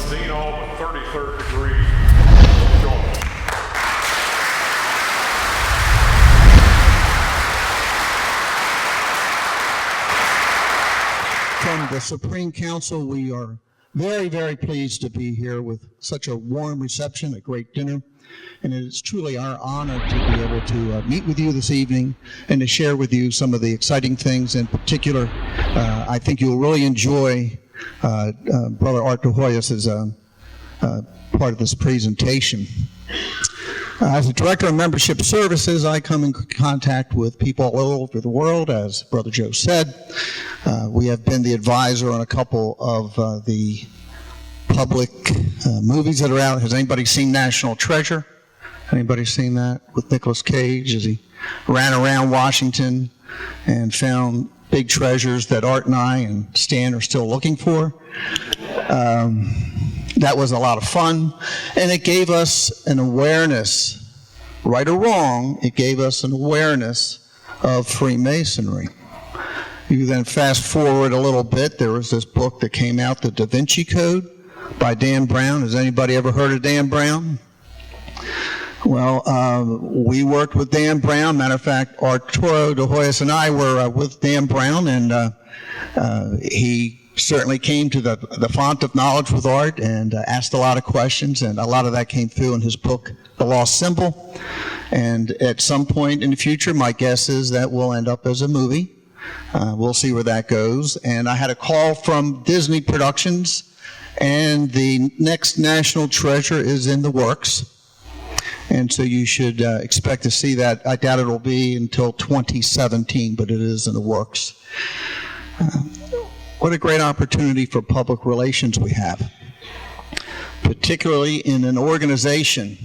Zeno, 33rd degree. Join. From the Supreme Council, we are very, very pleased to be here with such a warm reception, a great dinner, and it is truly our honor to be able to meet with you this evening and to share with you some of the exciting things. In particular, I think you'll really enjoy Brother Arturo de Hoyos' part of this presentation. As a director of membership services, I come in contact with people all over the world, as Brother Joe said. We have been the advisor on a couple of the public movies that are out. Has anybody seen National Treasure? Anybody seen that with Nicolas Cage as he ran around Washington and found big treasures that Art and I and Stan are still looking for? That was a lot of fun, and it gave us an awareness, right or wrong, it gave us an awareness of Freemasonry. You then fast forward a little bit, there was this book that came out, The Da Vinci Code by Dan Brown. Has anybody ever heard of Dan Brown? Well, we worked with Dan Brown. Matter of fact, Arturo de Hoyos and I were with Dan Brown, and he certainly came to the font of knowledge with Art and asked a lot of questions, and a lot of that came through in his book, The Lost Symbol. And at some point in the future, my guess is that will end up as a movie. We'll see where that goes. And I had a call from Disney Productions, and the next National Treasure is in the works. And so you should expect to see that. I doubt it'll be until 2017, but it is in the works. What a great opportunity for public relations we have, particularly in an organization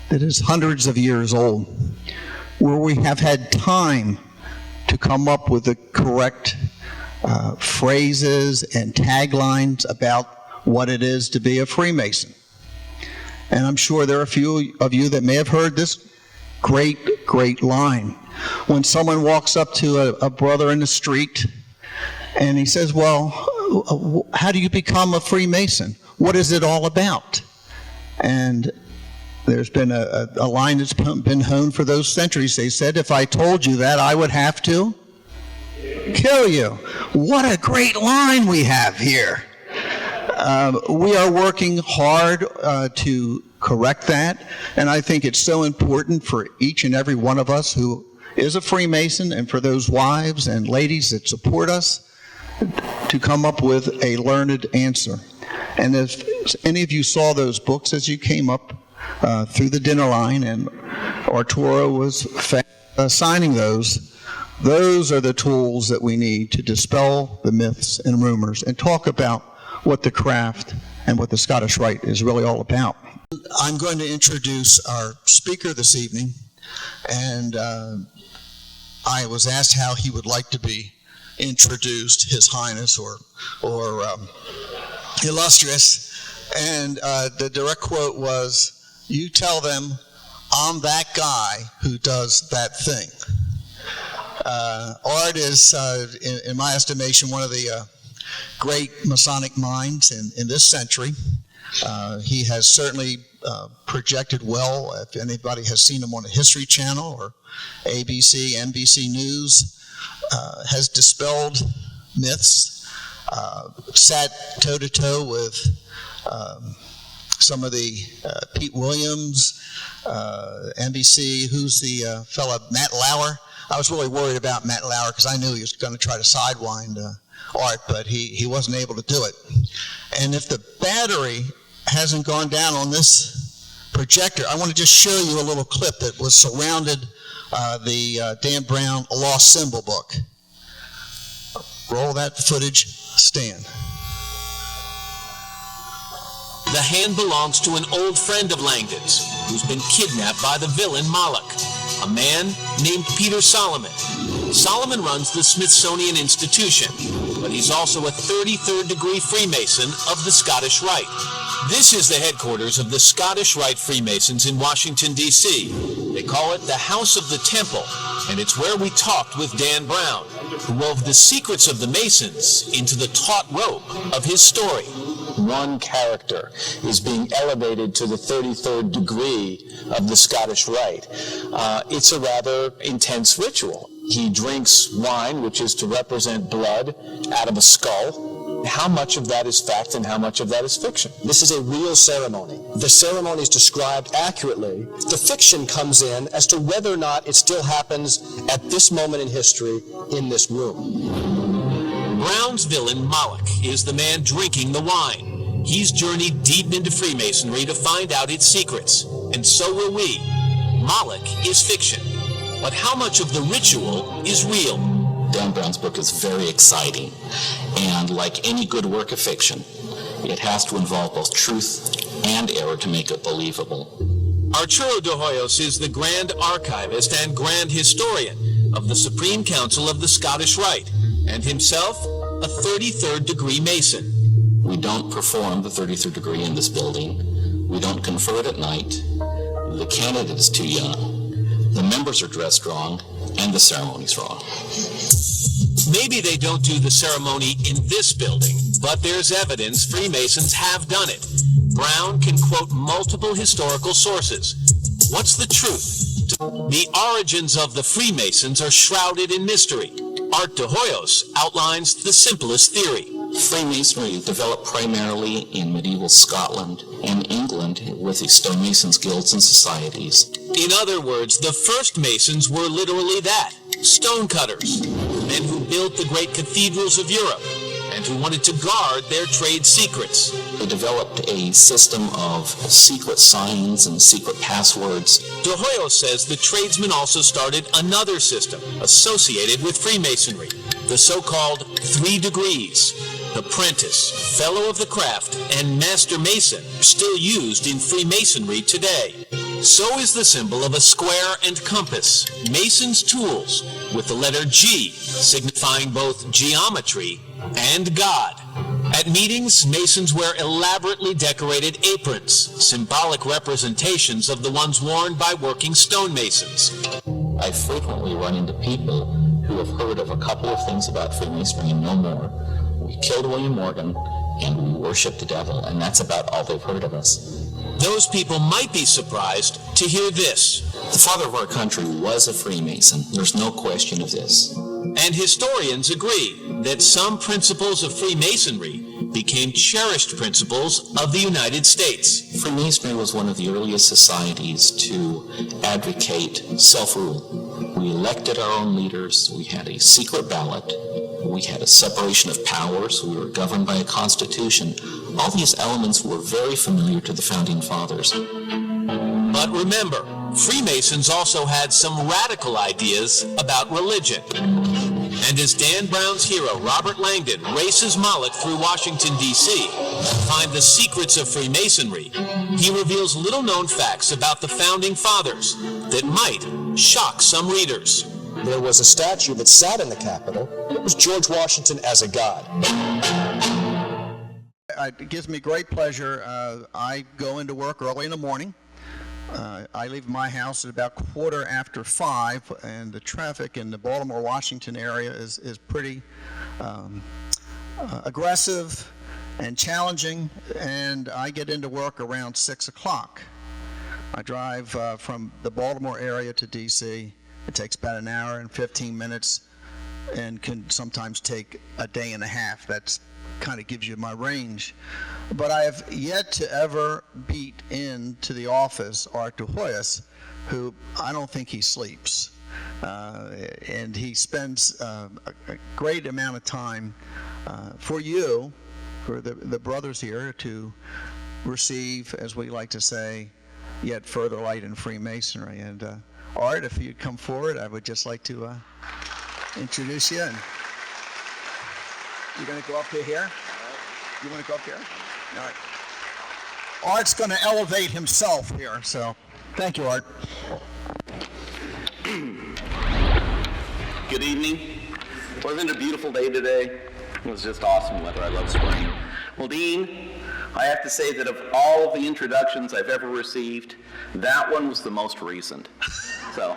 that is hundreds of years old, where we have had time to come up with the correct phrases and taglines about what it is to be a Freemason. And I'm sure there are a few of you that may have heard this great line. When someone walks up to a brother in the street and he says, well, how do you become a Freemason? What is it all about? And there's been a line that's been honed for those centuries. They said, if I told you that, I would have to kill you. What a great line we have here. We are working hard to correct that, and I think it's so important for each and every one of us who is a Freemason, and for those wives and ladies that support us, to come up with a learned answer. And if any of you saw those books as you came up through the dinner line, and Arturo was signing those are the tools that we need to dispel the myths and rumors and talk about what the craft and what the Scottish Rite is really all about. I'm going to introduce our speaker this evening, and I was asked how he would like to be introduced, His Highness or illustrious, and the direct quote was, "You tell them I'm that guy who does that thing." Art is, in my estimation, one of the great Masonic minds in this century. He has certainly projected well. If anybody has seen him on the History Channel or ABC, NBC News, has dispelled myths, sat toe-to-toe with some of the Pete Williams, NBC, who's the fella, Matt Lauer. I was really worried about Matt Lauer because I knew he was going to try to sidewind Art, but he wasn't able to do it. And if the battery hasn't gone down on this projector, I want to just show you a little clip that was surrounded the Dan Brown Lost Symbol book. Roll that footage, Stan. The hand belongs to an old friend of Langdon's who's been kidnapped by the villain Moloch, a man named Peter Solomon. Solomon runs the Smithsonian Institution, but he's also a 33rd degree Freemason of the Scottish Rite. This is the headquarters of the Scottish Rite Freemasons in Washington, D.C. They call it the House of the Temple, and it's where we talked with Dan Brown, who wove the secrets of the Masons into the taut rope of his story. one character is being elevated to the 33rd degree of the Scottish Rite. It's a rather intense ritual. He drinks wine, which is to represent blood, out of a skull. How much of that is fact and how much of that is fiction? This is a real ceremony. The ceremony is described accurately. The fiction comes in as to whether or not it still happens at this moment in history in this room. Brown's villain, Moloch, is the man drinking the wine. He's journeyed deep into Freemasonry to find out its secrets, and so will we. Moloch is fiction, but how much of the ritual is real? Dan Brown's book is very exciting, and like any good work of fiction, it has to involve both truth and error to make it believable. Arturo de Hoyos is the Grand Archivist and Grand Historian of the Supreme Council of the Scottish Rite, and himself a 33rd degree Mason. We don't perform the 33rd degree in this building. We don't confer it at night. The candidate is too young. The members are dressed wrong, and the ceremony's wrong. Maybe they don't do the ceremony in this building, but there's evidence Freemasons have done it. Brown can quote multiple historical sources. What's the truth? The origins of the Freemasons are shrouded in mystery. Art de Hoyos outlines the simplest theory. Freemasonry developed primarily in medieval Scotland and England with the stonemasons guilds and societies. In other words, the first Masons were literally that, stonecutters, men who built the great cathedrals of Europe and who wanted to guard their trade secrets. They developed a system of secret signs and secret passwords. De Hoyos says the tradesmen also started another system associated with Freemasonry, the so-called 3 degrees. Apprentice, Fellow of the Craft, and Master Mason are still used in Freemasonry today. So is the symbol of a square and compass, Mason's tools, with the letter G, signifying both geometry and God. At meetings, Masons wear elaborately decorated aprons, symbolic representations of the ones worn by working stonemasons. I frequently run into people who have heard of a couple of things about Freemasonry and no more. We killed William Morgan, and we worship the devil, and that's about all they've heard of us. Those people might be surprised to hear this. The father of our country was a Freemason. There's no question of this. And historians agree that some principles of Freemasonry became cherished principles of the United States. Freemasonry was one of the earliest societies to advocate self-rule. We elected our own leaders. We had a secret ballot. We had a separation of powers. We were governed by a constitution. All these elements were very familiar to the founding fathers. But remember, Freemasons also had some radical ideas about religion. And as Dan Brown's hero, Robert Langdon, races Moloch through Washington, D.C. to find the secrets of Freemasonry, he reveals little-known facts about the founding fathers that might shock some readers. There was a statue that sat in the Capitol. It was George Washington as a god. It gives me great pleasure. I go into work early in the morning. I leave my house at about 5:15, and the traffic in the Baltimore-Washington area is pretty aggressive and challenging, and I get into work around 6 o'clock. I drive from the Baltimore area to D.C. It takes about an hour and 15 minutes and can sometimes take a day and a half. That's kind of gives you my range. But I have yet to ever beat into the office Art de Hoyos, who I don't think he sleeps. And he spends a great amount of time for you, for the brothers here, to receive, as we like to say, yet further light in Freemasonry. And Art, if you'd come forward, I would just like to introduce you. And you're going to go up to here? You want to go up here? All right. Art's going to elevate himself here, so thank you, Art. Good evening. Wasn't it a beautiful day today? It was just awesome weather. I love spring. Well, Dean, I have to say that of all of the introductions I've ever received, that one was the most recent. So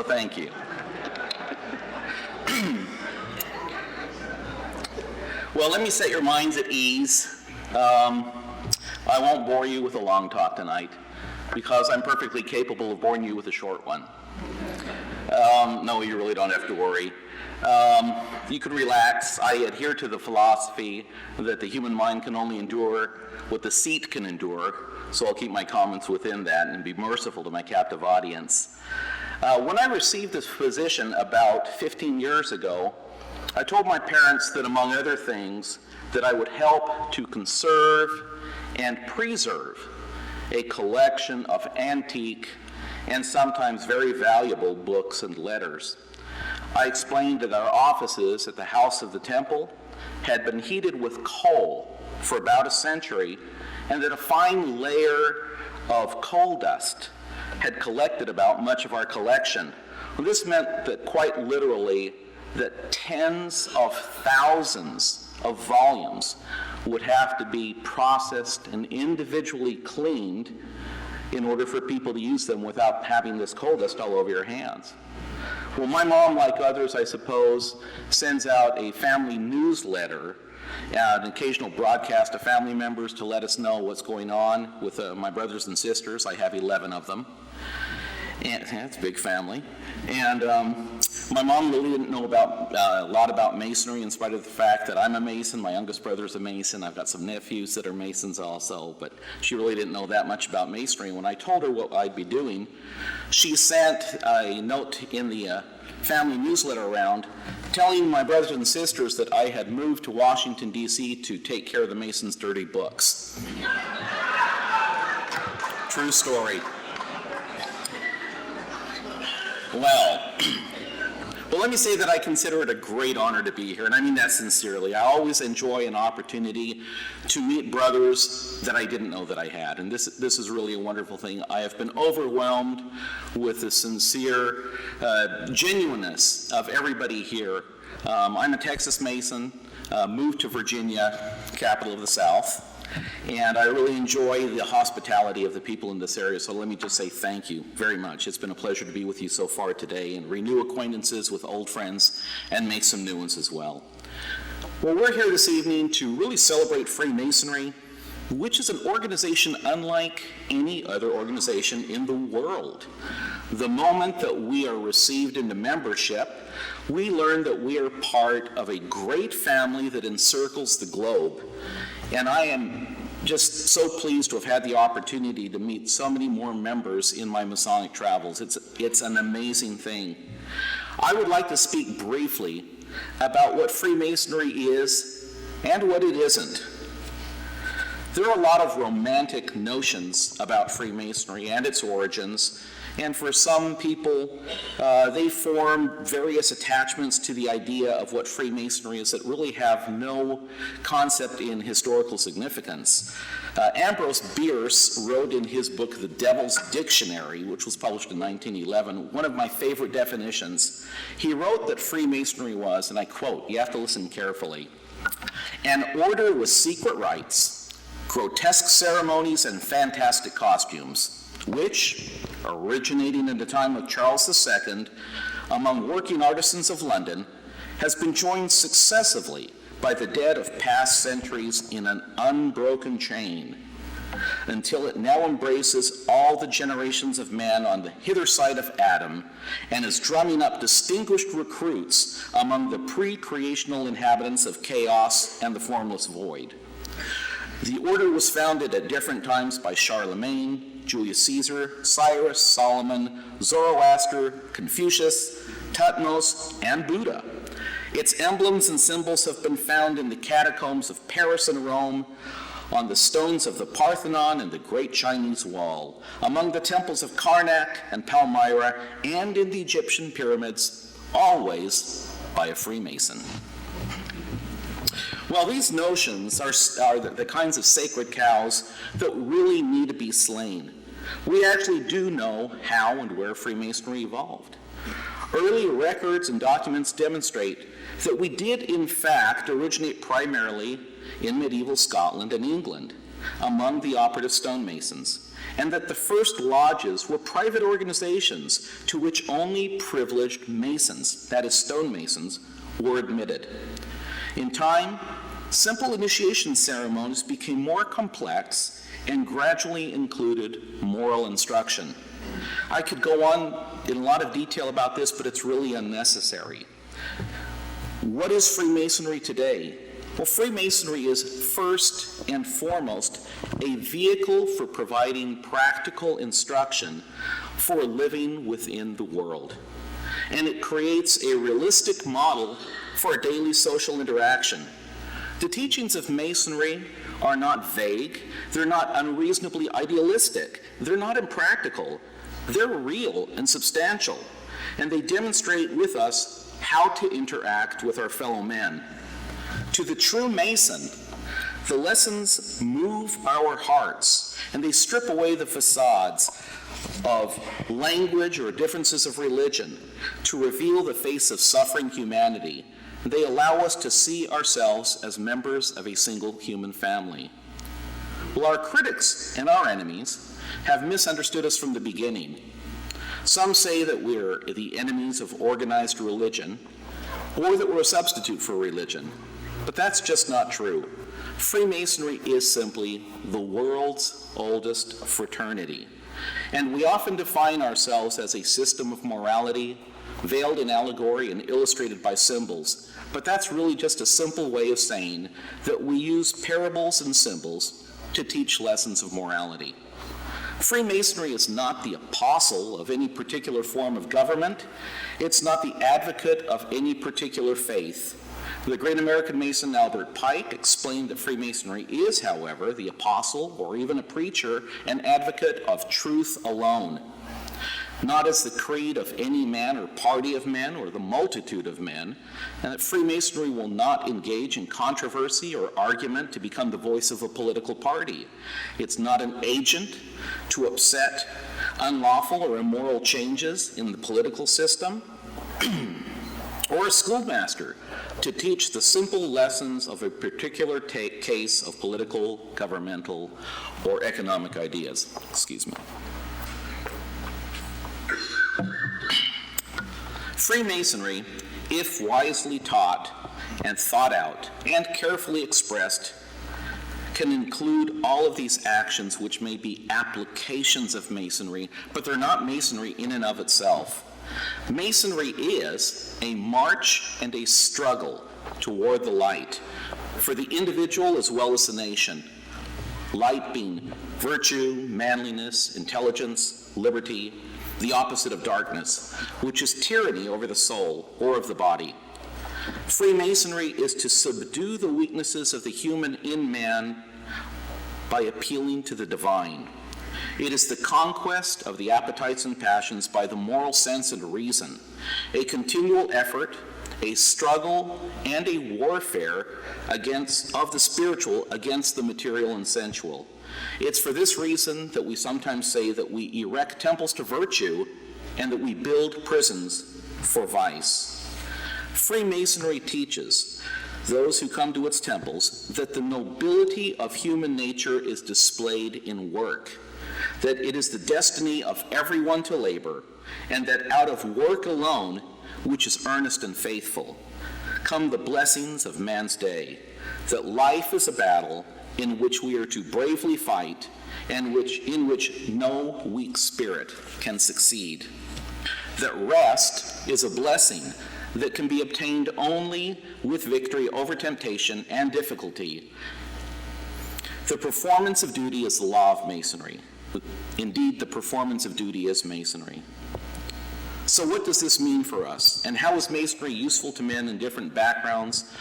thank you. Well, let me set your minds at ease I won't bore you with a long talk tonight because I'm perfectly capable of boring you with a short one. No, you really don't have to worry. You can relax. I adhere to the philosophy that the human mind can only endure what the seat can endure, so I'll keep my comments within that and be merciful to my captive audience. When I received this position about 15 years ago, I told my parents that, among other things, that I would help to conserve and preserve a collection of antique and sometimes very valuable books and letters. I explained that our offices at the House of the Temple had been heated with coal for about a century, and that a fine layer of coal dust had collected about much of our collection. Well, this meant that quite literally that tens of thousands of volumes would have to be processed and individually cleaned in order for people to use them without having this coal dust all over your hands. Well, my mom, like others, I suppose, sends out a family newsletter, an occasional broadcast to family members to let us know what's going on with my brothers and sisters. I have 11 of them. And it's a big family. And my mom really didn't know about a lot about Masonry, in spite of the fact that I'm a Mason. My youngest brother's a Mason. I've got some nephews that are Masons also, but she really didn't know that much about Masonry. When I told her what I'd be doing, she sent a note in the family newsletter around telling my brothers and sisters that I had moved to Washington, D.C. to take care of the Masons' dirty books. True story. Well, let me say that I consider it a great honor to be here, and I mean that sincerely. I always enjoy an opportunity to meet brothers that I didn't know that I had, and this is really a wonderful thing. I have been overwhelmed with the sincere genuineness of everybody here. I'm a Texas Mason, moved to Virginia, capital of the South, and I really enjoy the hospitality of the people in this area, so let me just say thank you very much. It's been a pleasure to be with you so far today and renew acquaintances with old friends and make some new ones as well. Well, we're here this evening to really celebrate Freemasonry, which is an organization unlike any other organization in the world. The moment that we are received into membership, we learn that we are part of a great family that encircles the globe. And I am just so pleased to have had the opportunity to meet so many more members in my Masonic travels. It's an amazing thing. I would like to speak briefly about what Freemasonry is and what it isn't. There are a lot of romantic notions about Freemasonry and its origins, and for some people, they form various attachments to the idea of what Freemasonry is that really have no concept in historical significance. Ambrose Bierce wrote in his book, The Devil's Dictionary, which was published in 1911, one of my favorite definitions. He wrote that Freemasonry was, and I quote, you have to listen carefully, an order with secret rites, grotesque ceremonies, and fantastic costumes, which, originating in the time of Charles II among working artisans of London, has been joined successively by the dead of past centuries in an unbroken chain, until it now embraces all the generations of man on the hither side of Adam, and is drumming up distinguished recruits among the pre-creational inhabitants of chaos and the formless void. The order was founded at different times by Charlemagne, Julius Caesar, Cyrus, Solomon, Zoroaster, Confucius, Thutmose, and Buddha. Its emblems and symbols have been found in the catacombs of Paris and Rome, on the stones of the Parthenon and the Great Chinese Wall, among the temples of Karnak and Palmyra, and in the Egyptian pyramids, always by a Freemason. Well, these notions are the kinds of sacred cows that really need to be slain. We actually do know how and where Freemasonry evolved. Early records and documents demonstrate that we did, in fact, originate primarily in medieval Scotland and England among the operative stonemasons, and that the first lodges were private organizations to which only privileged masons, that is stonemasons, were admitted. In time, simple initiation ceremonies became more complex and gradually included moral instruction. I could go on in a lot of detail about this, but it's really unnecessary. What is Freemasonry today? Well, Freemasonry is first and foremost a vehicle for providing practical instruction for living within the world. And it creates a realistic model for daily social interaction. The teachings of Masonry are not vague, they're not unreasonably idealistic, they're not impractical, they're real and substantial, and they demonstrate with us how to interact with our fellow men. To the true Mason, the lessons move our hearts, and they strip away the facades of language or differences of religion to reveal the face of suffering humanity. They allow us to see ourselves as members of a single human family. Well, our critics and our enemies have misunderstood us from the beginning. Some say that we're the enemies of organized religion, or that we're a substitute for religion. But that's just not true. Freemasonry is simply the world's oldest fraternity. And we often define ourselves as a system of morality, veiled in allegory and illustrated by symbols. But that's really just a simple way of saying that we use parables and symbols to teach lessons of morality. Freemasonry is not the apostle of any particular form of government. It's not the advocate of any particular faith. The great American Mason Albert Pike explained that Freemasonry is, however, the apostle or even a preacher, an advocate of truth alone, not as the creed of any man or party of men or the multitude of men, and that Freemasonry will not engage in controversy or argument to become the voice of a political party. It's not an agent to upset unlawful or immoral changes in the political system, or a schoolmaster to teach the simple lessons of a particular case of political, governmental, or economic ideas. Excuse me. Freemasonry, if wisely taught and thought out and carefully expressed, can include all of these actions which may be applications of Masonry, but they're not Masonry in and of itself. Masonry is a march and a struggle toward the light for the individual as well as the nation. Light being virtue, manliness, intelligence, liberty, the opposite of darkness, which is tyranny over the soul or of the body. Freemasonry is to subdue the weaknesses of the human in man by appealing to the divine. It is the conquest of the appetites and passions by the moral sense and reason, a continual effort, a struggle, and a warfare of the spiritual against the material and sensual. It's for this reason that we sometimes say that we erect temples to virtue and that we build prisons for vice. Freemasonry teaches those who come to its temples that the nobility of human nature is displayed in work, that it is the destiny of everyone to labor, and that out of work alone, which is earnest and faithful, come the blessings of man's day, that life is a battle in which we are to bravely fight, and in which no weak spirit can succeed, that rest is a blessing that can be obtained only with victory over temptation and difficulty. The performance of duty is the law of Masonry. Indeed, the performance of duty is Masonry. So what does this mean for us? And how is Masonry useful to men in different backgrounds,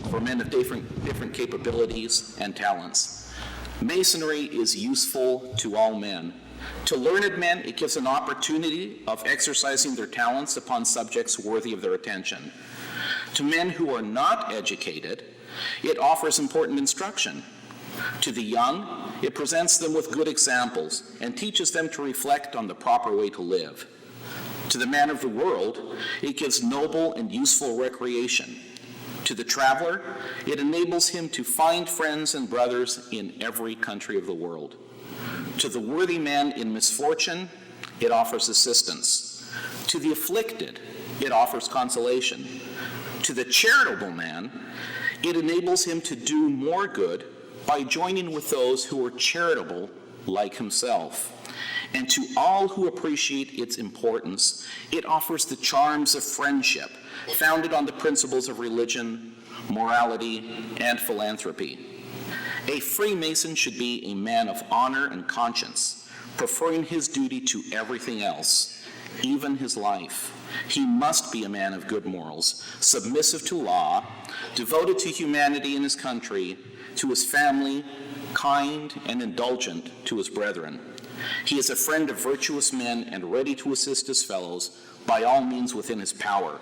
for men of different capabilities and talents? Masonry is useful to all men. To learned men, it gives an opportunity of exercising their talents upon subjects worthy of their attention. To men who are not educated, it offers important instruction. To the young, it presents them with good examples and teaches them to reflect on the proper way to live. To the man of the world, it gives noble and useful recreation. To the traveler, it enables him to find friends and brothers in every country of the world. To the worthy man in misfortune, it offers assistance. To the afflicted, it offers consolation. To the charitable man, It enables him to do more good by joining with those who are charitable like himself. And to all who appreciate its importance, it offers the charms of friendship, founded on the principles of religion, morality, and philanthropy. A Freemason should be a man of honor and conscience, preferring his duty to everything else, even his life. He must be a man of good morals, submissive to law, devoted to humanity and his country, to his family, kind and indulgent to his brethren. He is a friend of virtuous men and ready to assist his fellows by all means within his power.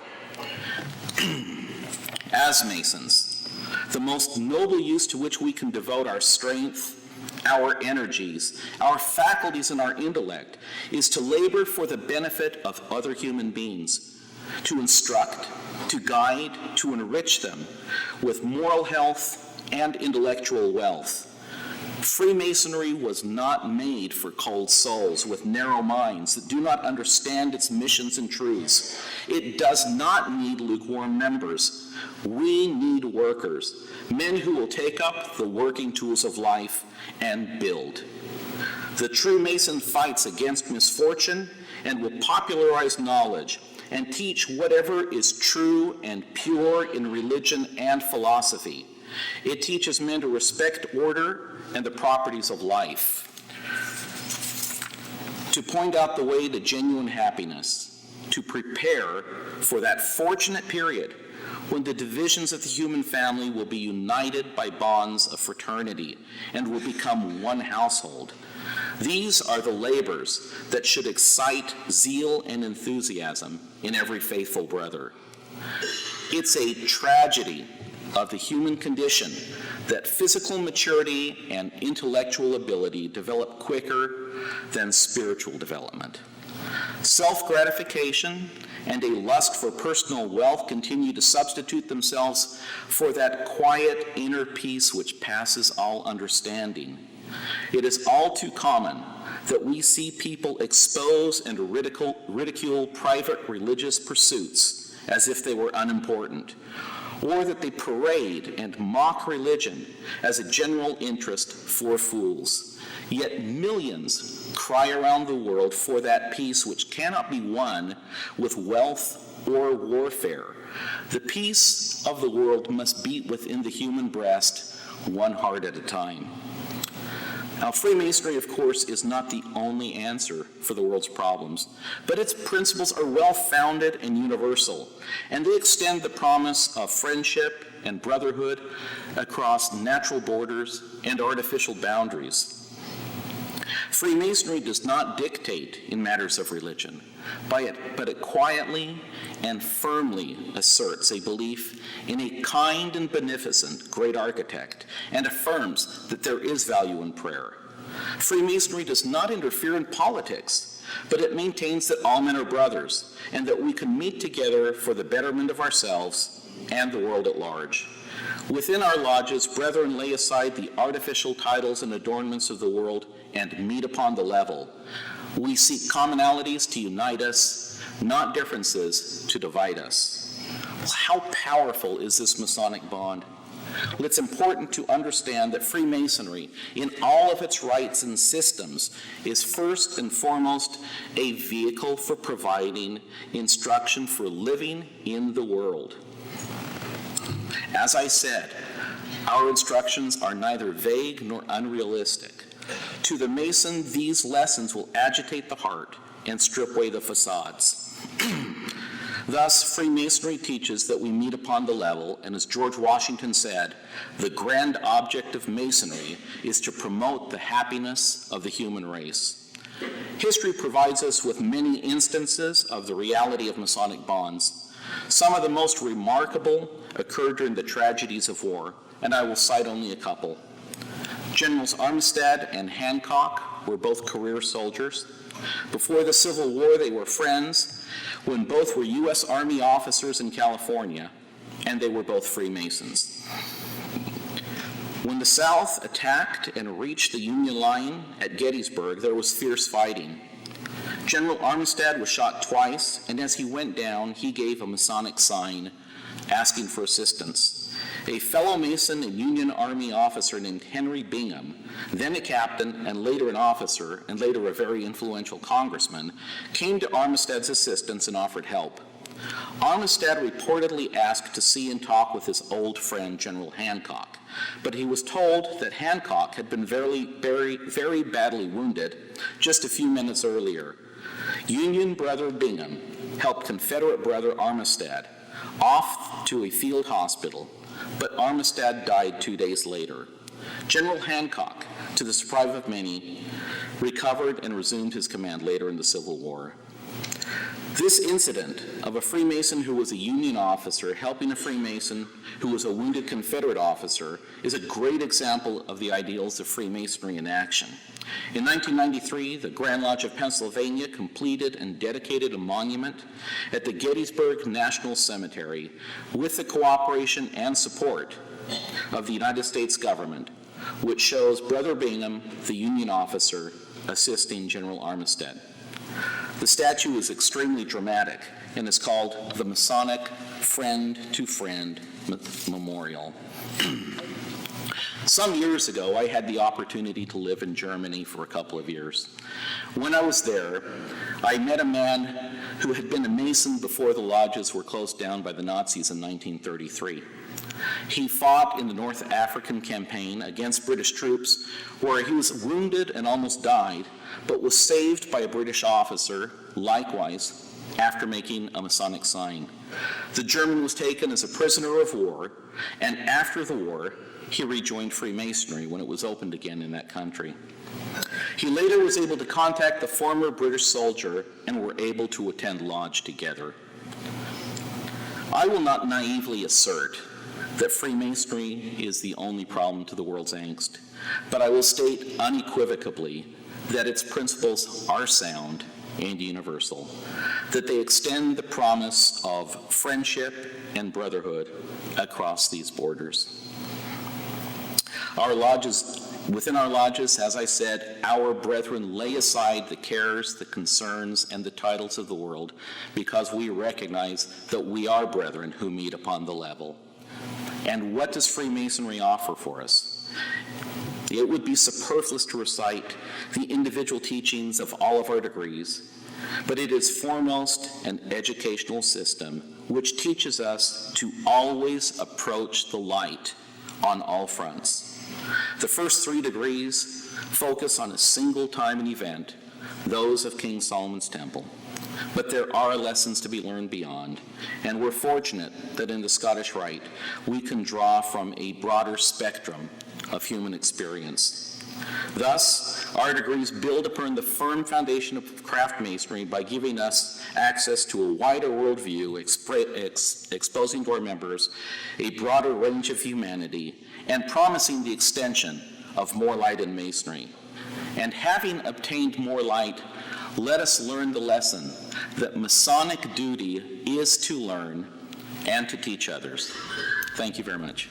As Masons, the most noble use to which we can devote our strength, our energies, our faculties, and our intellect is to labor for the benefit of other human beings, to instruct, to guide, to enrich them with moral health and intellectual wealth. Freemasonry was not made for cold souls with narrow minds that do not understand its missions and truths. It does not need lukewarm members. We need workers, men who will take up the working tools of life and build. The true Mason fights against misfortune and will popularize knowledge and teach whatever is true and pure in religion and philosophy. It teaches men to respect order and the properties of life, to point out the way to genuine happiness, to prepare for that fortunate period when the divisions of the human family will be united by bonds of fraternity and will become one household. These are the labors that should excite zeal and enthusiasm in every faithful brother. It's a tragedy of the human condition that physical maturity and intellectual ability develop quicker than spiritual development. Self-gratification and a lust for personal wealth continue to substitute themselves for that quiet inner peace which passes all understanding. It is all too common that we see people expose and ridicule private religious pursuits as if they were unimportant, or that they parade and mock religion as a general interest for fools. Yet millions cry around the world for that peace which cannot be won with wealth or warfare. The peace of the world must beat within the human breast, one heart at a time. Now, Freemasonry, of course, is not the only answer for the world's problems, but its principles are well-founded and universal, and they extend the promise of friendship and brotherhood across natural borders and artificial boundaries. Freemasonry does not dictate in matters of religion, but it quietly and firmly asserts a belief in a kind and beneficent great architect and affirms that there is value in prayer. Freemasonry does not interfere in politics, but it maintains that all men are brothers and that we can meet together for the betterment of ourselves and the world at large. Within our lodges, brethren lay aside the artificial titles and adornments of the world and meet upon the level. We seek commonalities to unite us, not differences to divide us. How powerful is this Masonic bond? Well, it's important to understand that Freemasonry, in all of its rites and systems, is first and foremost a vehicle for providing instruction for living in the world. As I said, our instructions are neither vague nor unrealistic. To the Mason, these lessons will agitate the heart and strip away the facades. Thus, Freemasonry teaches that we meet upon the level, and as George Washington said, the grand object of Masonry is to promote the happiness of the human race. History provides us with many instances of the reality of Masonic bonds. Some of the most remarkable occurred during the tragedies of war, and I will cite only a couple. Generals Armistead and Hancock were both career soldiers. Before the Civil War, they were friends, when both were U.S. Army officers in California, and they were both Freemasons. When the South attacked and reached the Union line at Gettysburg, there was fierce fighting. General Armistead was shot twice, and as he went down, he gave a Masonic sign asking for assistance. A fellow Mason and Union Army officer named Henry Bingham, then a captain and later an officer and later a very influential congressman, came to Armistead's assistance and offered help. Armistead reportedly asked to see and talk with his old friend General Hancock, but he was told that Hancock had been very badly wounded just a few minutes earlier. Union brother Bingham helped Confederate brother Armistead off to a field hospital, but Armistead died 2 days later. General Hancock, to the surprise of many, recovered and resumed his command later in the Civil War. This incident of a Freemason who was a Union officer helping a Freemason who was a wounded Confederate officer is a great example of the ideals of Freemasonry in action. In 1993, the Grand Lodge of Pennsylvania completed and dedicated a monument at the Gettysburg National Cemetery with the cooperation and support of the United States government, which shows Brother Bingham, the Union officer, assisting General Armistead. The statue is extremely dramatic and is called the Masonic Friend to Friend Memorial. Some years ago, I had the opportunity to live in Germany for a couple of years. When I was there, I met a man who had been a Mason before the lodges were closed down by the Nazis in 1933. He fought in the North African campaign against British troops, where he was wounded and almost died, but was saved by a British officer, likewise, after making a Masonic sign. The German was taken as a prisoner of war, and after the war, he rejoined Freemasonry when it was opened again in that country. He later was able to contact the former British soldier and were able to attend lodge together. I will not naively assert that Freemasonry is the only problem to the world's angst, but I will state unequivocally that its principles are sound and universal, that they extend the promise of friendship and brotherhood across these borders. Within our lodges, as I said, our brethren lay aside the cares, the concerns, and the titles of the world because we recognize that we are brethren who meet upon the level. And what does Freemasonry offer for us? It would be superfluous to recite the individual teachings of all of our degrees, but it is foremost an educational system which teaches us to always approach the light on all fronts. The first 3 degrees focus on a single time and event, those of King Solomon's Temple. But there are lessons to be learned beyond, and we're fortunate that in the Scottish Rite we can draw from a broader spectrum of human experience. Thus, our degrees build upon the firm foundation of craft masonry by giving us access to a wider worldview, exposing to our members a broader range of humanity, and promising the extension of more light in masonry. And having obtained more light, let us learn the lesson that Masonic duty is to learn and to teach others. Thank you very much.